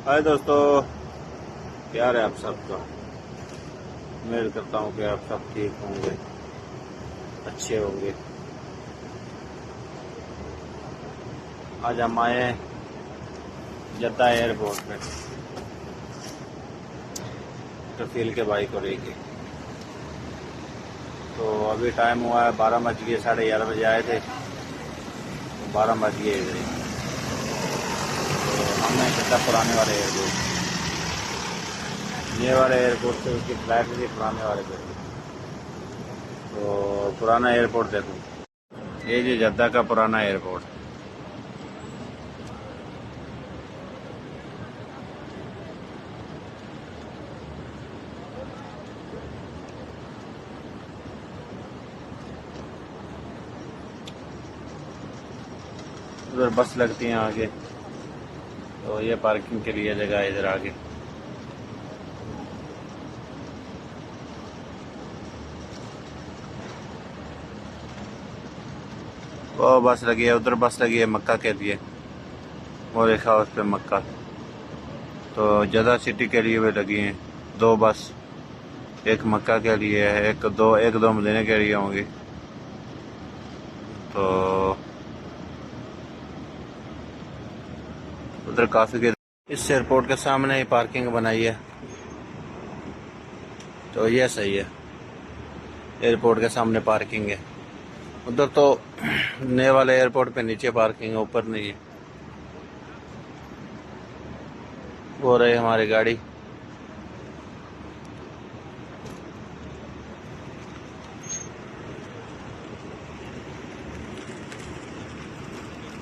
हाय दोस्तों, क्या है आप सबका। उम्मीद करता हूँ कि आप सब ठीक होंगे, अच्छे होंगे। आज हम आए जद्दा एयरपोर्ट पे कफील के भाई को लेके। तो अभी टाइम हुआ है 12 बज गए, 11:30 बजे आए थे, 12 बज गए इधर ही। तो हमने जद्दा पुराने वाले एयरपोर्ट, ये वाले एयरपोर्ट से उसकी फ्लाइट थी पुराने वाले पे। तो पुराना एयरपोर्ट देखो, ये जी जद्दा का पुराना एयरपोर्ट। उधर बस लगती है आगे, तो ये पार्किंग के लिए जगह है इधर आगे। वो बस लगी है, उधर बस लगी है मक्का के लिए, वो लिखा उस पर मक्का। तो जद्दा सिटी के लिए भी लगी हैं 2 बस, एक मक्का के लिए है, एक दो मदीने के लिए होंगी। तो उधर काफी के इस एयरपोर्ट के सामने ही पार्किंग बनाई है, तो ये सही है। एयरपोर्ट के सामने पार्किंग है। उधर तो नए वाले एयरपोर्ट पे नीचे पार्किंग है, ऊपर नहीं है। वो रही हमारी गाड़ी।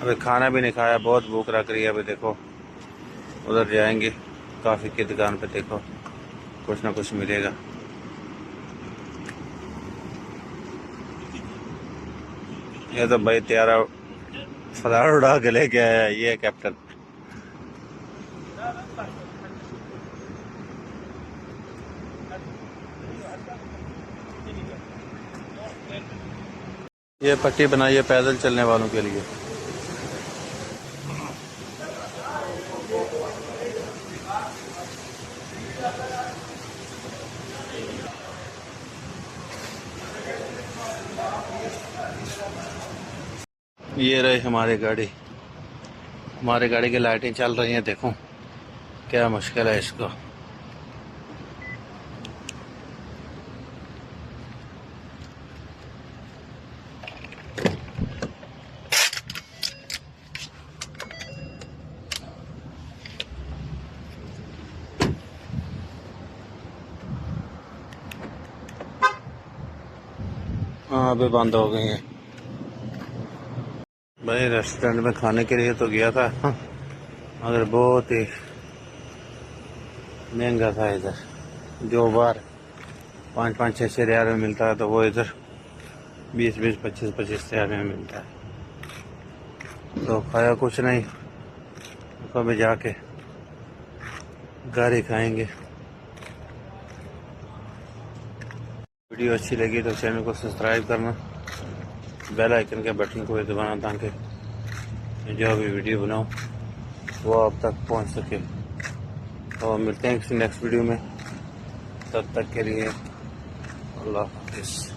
अभी खाना भी नहीं खाया, बहुत भूख लग रही है। अभी देखो उधर जाएंगे काफ़ी की दुकान पे, देखो कुछ ना कुछ मिलेगा। ये तो भाई त्यारा फलाड़ उड़ा के लेके आया, ये है कैप्टन। ये पट्टी बनाई है पैदल चलने वालों के लिए। ये रही हमारी गाड़ी की लाइटें चल रही हैं, देखो क्या मुश्किल है इसको। हाँ अभी बंद हो गई है। भाई रेस्टोरेंट में खाने के लिए तो गया था, मगर बहुत ही महंगा था इधर। जो बार 5-5, 6-6 रियाल में मिलता है, तो वो इधर 20-20, 25-25 रियाल में मिलता है। तो खाया कुछ नहीं, कभी जाके घर ही खाएंगे। वीडियो अच्छी लगी तो चैनल को सब्सक्राइब करना, बेल आइकन के बटन को दबाना, ताकि जो भी वीडियो बनाऊं वो आप तक पहुंच सके। तो मिलते हैं किसी नेक्स्ट वीडियो में, तब तक के लिए अल्लाह हाफिज़।